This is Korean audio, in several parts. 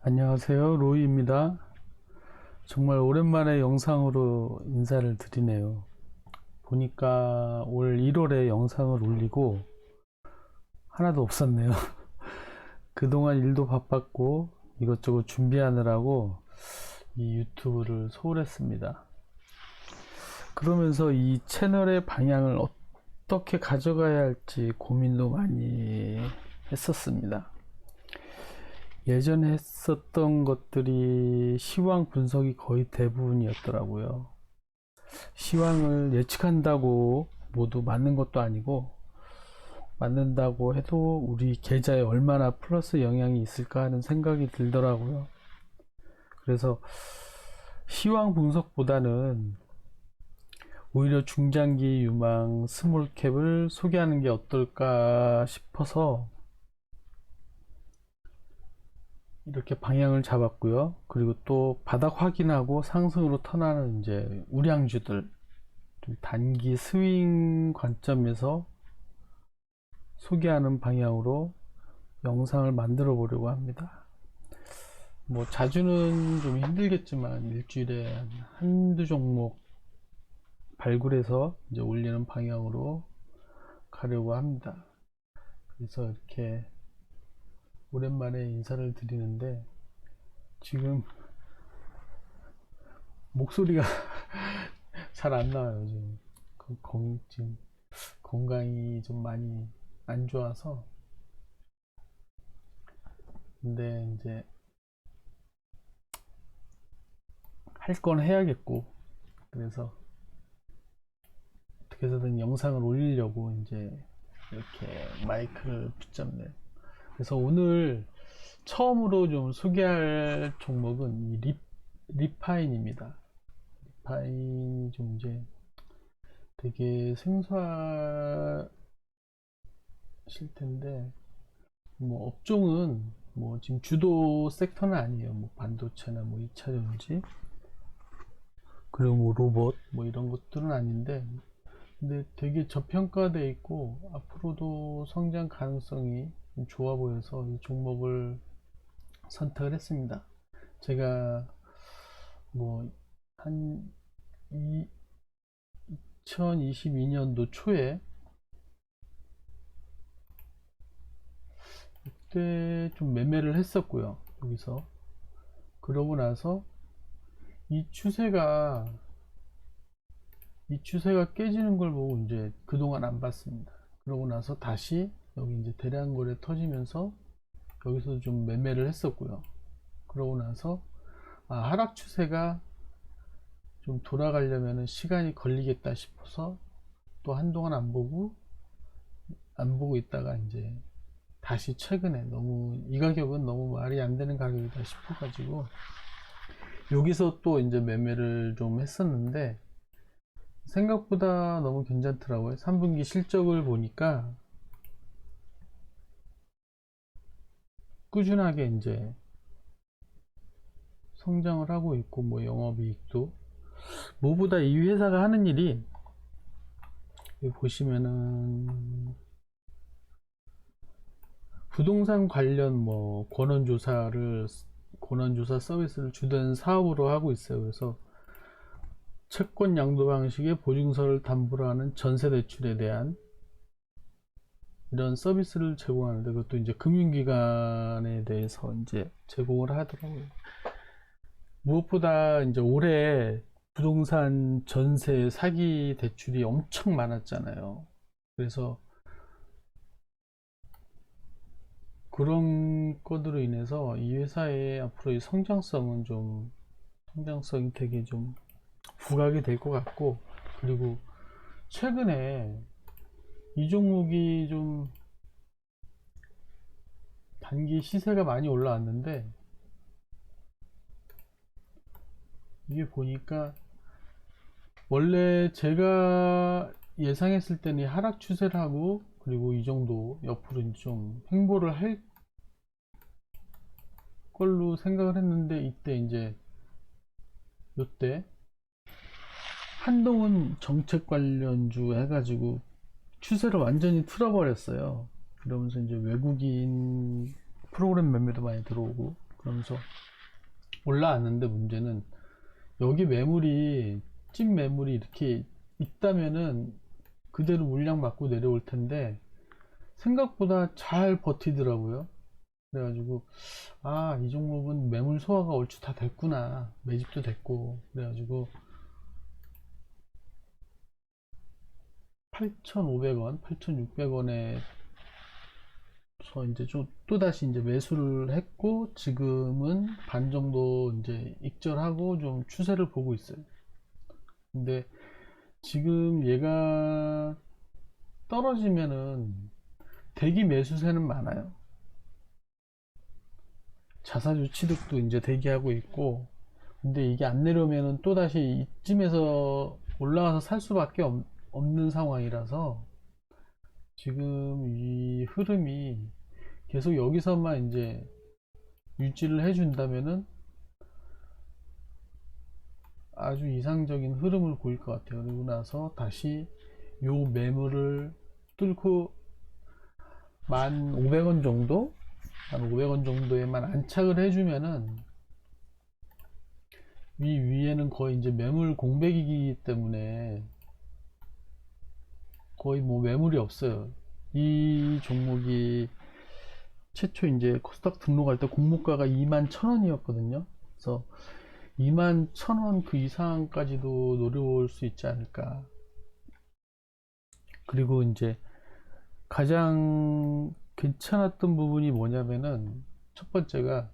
안녕하세요. 로이입니다. 정말 오랜만에 영상으로 인사를 드리네요. 보니까 올 1월에 영상을 올리고 하나도 없었네요. 그동안 일도 바빴고 이것저것 준비하느라고 이 유튜브를 소홀했습니다. 그러면서 이 채널의 방향을 어떻게 가져가야 할지 고민도 많이 했었습니다. 예전에 했었던 것들이 시황 분석이 거의 대부분이었더라고요. 시황을 예측한다고 모두 맞는 것도 아니고, 맞는다고 해도 우리 계좌에 얼마나 플러스 영향이 있을까 하는 생각이 들더라고요. 그래서 시황 분석보다는 오히려 중장기 유망 스몰캡을 소개하는 게 어떨까 싶어서 이렇게 방향을 잡았고요. 그리고 또 바닥 확인하고 상승으로 턴하는 이제 우량주들, 좀 단기 스윙 관점에서 소개하는 방향으로 영상을 만들어 보려고 합니다. 뭐 자주는 좀 힘들겠지만 일주일에 한두 종목 발굴해서 이제 올리는 방향으로 가려고 합니다. 그래서 이렇게 오랜만에 인사를 드리는데 지금 목소리가 잘 안 나와요. 지금 건강이 좀 많이 안 좋아서. 근데 이제 할 건 해야겠고, 그래서 어떻게 해서든 영상을 올리려고 이제 이렇게 마이크를 붙잡네요. 그래서 오늘 처음으로 좀 소개할 종목은 이 리파인입니다. 리파인이 좀 이제 되게 생소하실 텐데, 뭐 업종은 뭐 지금 주도 섹터는 아니에요. 뭐 반도체나 뭐 2차전지, 그리고 뭐 로봇 뭐 이런 것들은 아닌데, 근데 되게 저평가돼 있고 앞으로도 성장 가능성이 좋아 보여서 이 종목을 선택을 했습니다. 제가 뭐 한 2022년도 초에 그때 좀 매매를 했었고요. 여기서 그러고 나서 이 추세가 이 추세가 깨지는 걸 보고 이제 그동안 안 봤습니다. 그러고 나서 다시 여기 이제 대량 거래 터지면서 여기서 좀 매매를 했었고요. 그러고 나서 하락 추세가 좀 돌아가려면 시간이 걸리겠다 싶어서 또 한동안 안 보고 있다가 이제 다시 최근에 너무 이 가격은 너무 말이 안 되는 가격이다 싶어가지고 여기서 또 이제 매매를 좀 했었는데 생각보다 너무 괜찮더라고요. 3분기 실적을 보니까 꾸준하게 이제 성장을 하고 있고, 뭐 영업이익도 무엇보다 이 회사가 하는 일이 여기 보시면은 부동산 관련 뭐 권원조사 서비스를 주된 사업으로 하고 있어요. 그래서 채권 양도 방식의 보증서를 담보로 하는 전세 대출에 대한 이런 서비스를 제공하는데, 그것도 이제 금융기관에 대해서 이제 제공을 하더라고요. 무엇보다 이제 올해 부동산 전세 사기 대출이 엄청 많았잖아요. 그래서 그런 것으로 인해서 이 회사의 앞으로의 성장성이 되게 좀 부각이 될 것 같고, 그리고 최근에 이 종목이 좀 단기 시세가 많이 올라왔는데, 이게 보니까 원래 제가 예상했을 때는 하락 추세를 하고, 그리고 이 정도 옆으로 좀 횡보를 할 걸로 생각을 했는데, 이때 이제 요때 한동훈 정책 관련주 해가지고 추세를 완전히 틀어버렸어요. 그러면서 이제 외국인 프로그램 매매도 많이 들어오고, 그러면서 올라왔는데, 문제는 여기 매물이 찐 매물이 이렇게 있다면은 그대로 물량 맞고 내려올 텐데 생각보다 잘 버티더라고요. 그래가지고 이 종목은 매물 소화가 얼추 다 됐구나, 매집도 됐고. 그래가지고 8,500원 8,600원에 이제 좀 또다시 이제 매수를 했고, 지금은 반 정도 이제 익절하고 좀 추세를 보고 있어요. 근데 지금 얘가 떨어지면은 대기 매수세는 많아요. 자사주 취득도 이제 대기하고 있고. 근데 이게 안 내려오면은 또다시 이쯤에서 올라가서 살 수밖에 없는 상황이라서, 지금 이 흐름이 계속 여기서만 이제 유지를 해준다면은 아주 이상적인 흐름을 보일 것 같아요. 그리고 나서 다시 요 매물을 뚫고 1,500원 정도, 1,500원 정도에만 안착을 해주면은, 위에는 거의 이제 매물 공백이기 때문에 거의 뭐 매물이 없어요. 이 종목이 최초 이제 코스닥 등록할 때 공모가가 21,000원이었거든요. 그래서 21,000원 그 이상까지도 노려올 수 있지 않을까. 그리고 이제 가장 괜찮았던 부분이 뭐냐면은, 첫 번째가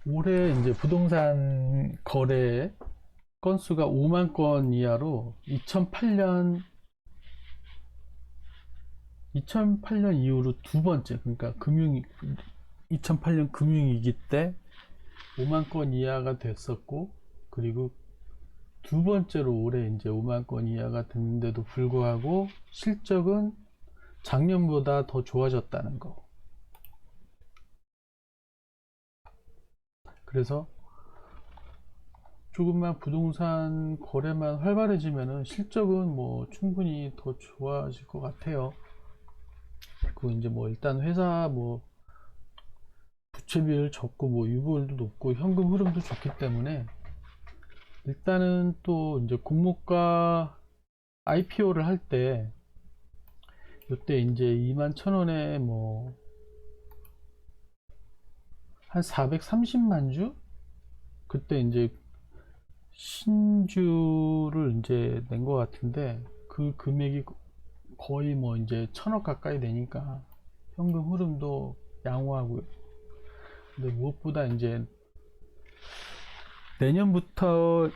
올해 이제 부동산 거래 건수가 5만 건 이하로 2008년 이후로 두 번째, 그러니까 2008년 금융위기 때 5만 건 이하가 됐었고, 그리고 두 번째로 올해 이제 5만 건 이하가 됐는데도 불구하고 실적은 작년보다 더 좋아졌다는 거. 그래서 조금만 부동산 거래만 활발해지면은 실적은 뭐 충분히 더 좋아질 것 같아요. 그리고 이제 뭐 일단 회사 뭐 부채비율 적고 뭐 유보율도 높고 현금 흐름도 좋기 때문에, 일단은 또 이제 공모가 IPO를 할 때 이때 이제 21,000원에 뭐 한 430만 주, 그때 이제 신주를 이제 낸 것 같은데, 그 금액이 거의 뭐 이제 1,000억 가까이 되니까 현금 흐름도 양호하고요. 근데 무엇보다 이제 내년부터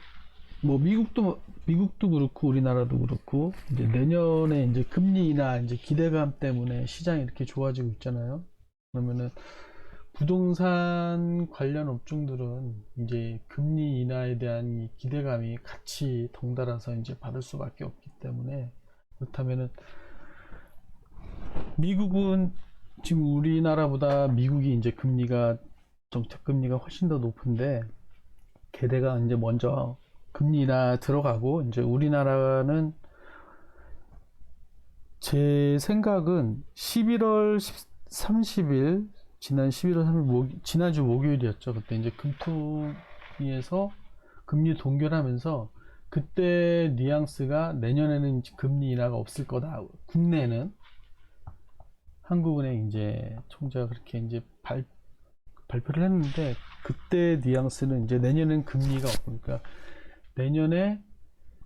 뭐 미국도 그렇고 우리나라도 그렇고 이제 내년에 이제 금리 인하 이제 기대감 때문에 시장이 이렇게 좋아지고 있잖아요. 그러면은 부동산 관련 업종들은 이제 금리 인하에 대한 이 기대감이 같이 덩달아서 이제 받을 수밖에 없기 때문에, 그렇다면은 미국은 지금 우리나라보다 미국이 이제 정책 금리가 훨씬 더 높은데, 걔네가 이제 먼저 금리 인하 들어가고, 이제 우리나라는 제 생각은 11월 30일, 지난 11월 3일 지난주 목요일이었죠. 그때 이제 금통위에서 금리 동결하면서, 그때 뉘앙스가 내년에는 금리 인하가 없을 거다. 국내는 한국은행 이제 총재가 그렇게 이제 발표를 했는데, 그때 뉘앙스는 이제 내년엔 금리가 없고, 그러니까 내년에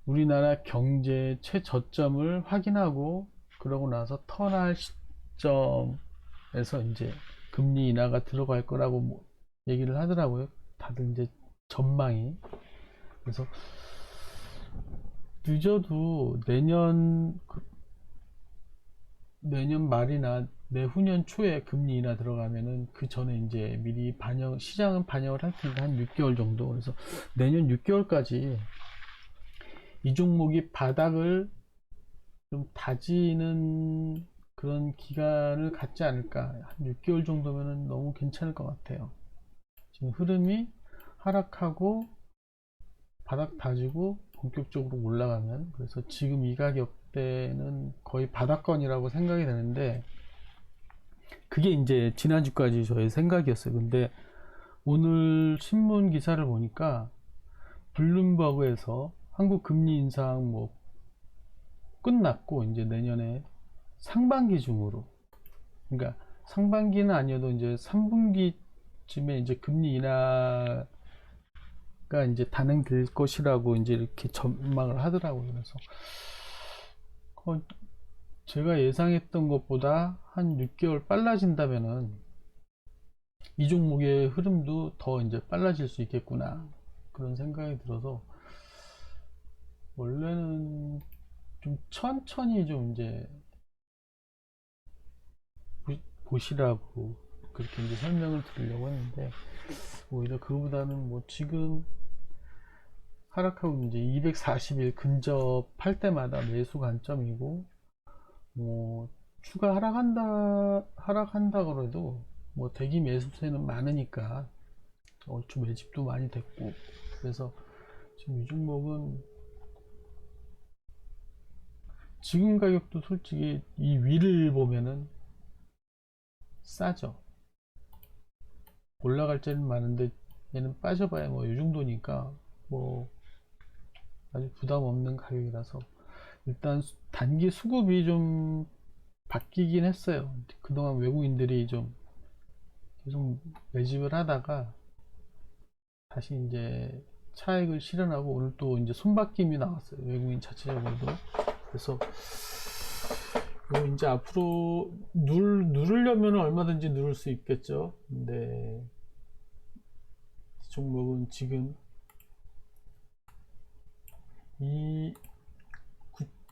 우리나라 경제 최저점을 확인하고 그러고 나서 턴할 시점에서 이제 금리 인하가 들어갈 거라고 뭐 얘기를 하더라고요. 다들 이제 전망이. 그래서 늦어도 내년 말이나 내후년 초에 금리 인하 들어가면은 그 전에 이제 미리 시장은 반영을 할 텐데 한 6개월 정도. 그래서 내년 6개월까지 이 종목이 바닥을 좀 다지는 그런 기간을 갖지 않을까. 한 6개월 정도면은 너무 괜찮을 것 같아요. 지금 흐름이 하락하고 바닥 다지고 본격적으로 올라가면, 그래서 지금 이 가격대는 거의 바닥권이라고 생각이 되는데, 그게 이제 지난주까지 저의 생각이었어요. 근데 오늘 신문 기사를 보니까 블룸버그에서 한국 금리 인상 뭐 끝났고 이제 내년에 상반기 중으로, 그러니까 상반기는 아니어도 이제 3분기쯤에 이제 금리 인하가 이제 단행될 것이라고 이제 이렇게 전망을 하더라고요. 그래서 제가 예상했던 것보다 한 6개월 빨라진다면은 이 종목의 흐름도 더 이제 빨라질 수 있겠구나, 그런 생각이 들어서 원래는 좀 천천히 좀 이제 보시라고 그렇게 이제 설명을 드리려고 했는데, 오히려 그거보다는 뭐 지금 하락하고 이제 240일 근접할 때마다 매수 관점이고, 뭐 추가 하락한다 그래도 뭐 대기 매수세는 많으니까 얼추 매집도 많이 됐고, 그래서 지금 이 종목은 지금 가격도 솔직히 이 위를 보면은 싸죠. 올라갈 때는 많은데 얘는 빠져봐야 뭐 이 정도니까 뭐 아주 부담 없는 가격이라서, 일단 단기 수급이 좀 바뀌긴 했어요. 그동안 외국인들이 좀 계속 매집을 하다가 다시 이제 차익을 실현하고, 오늘 또 이제 손바뀜이 나왔어요, 외국인 자체적으로도. 그래서 이제 앞으로 누르려면 얼마든지 누를 수 있겠죠. 근데 이 종목은 지금 이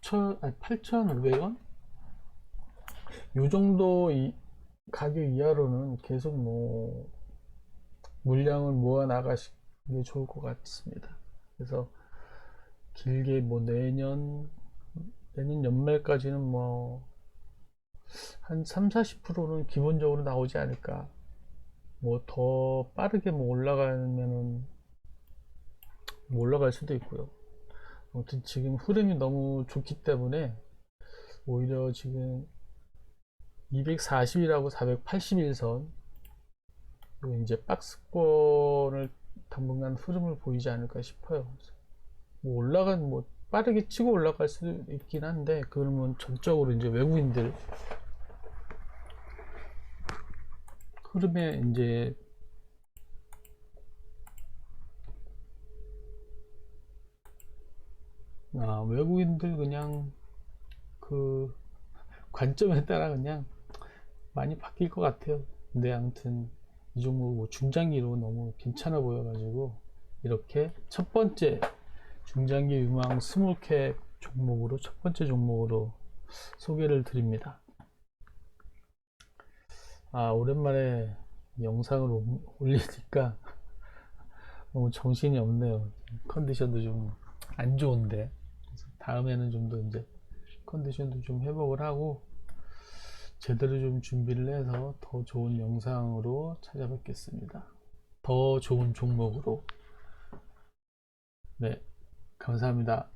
8,500원? 요 정도 가격 이하로는 계속 뭐 물량을 모아 나가시는 게 좋을 것 같습니다. 그래서 길게 뭐 내년 연말까지는 뭐 한 3-40%는 기본적으로 나오지 않을까. 뭐 더 빠르게 뭐 올라가면은 뭐 올라갈 수도 있고요. 아무튼 지금 흐름이 너무 좋기 때문에 오히려 지금 240이라고 481선 이제 박스권을 당분간 흐름을 보이지 않을까 싶어요. 뭐 뭐 빠르게 치고 올라갈 수도 있긴 한데, 그러면 전적으로 이제 외국인들 흐름에 이제 외국인들 그냥 그 관점에 따라 그냥 많이 바뀔 것 같아요. 근데 아무튼 이 종목 뭐 중장기로 너무 괜찮아 보여가지고 이렇게 첫 번째 중장기 유망 스몰캡 종목으로 첫 번째 종목으로 소개를 드립니다. 오랜만에 영상을 올리니까 너무 정신이 없네요. 컨디션도 좀 안 좋은데, 다음에는 좀 더 이제 컨디션도 좀 회복을 하고 제대로 좀 준비를 해서 더 좋은 영상으로 찾아뵙겠습니다. 더 좋은 종목으로. 네, 감사합니다.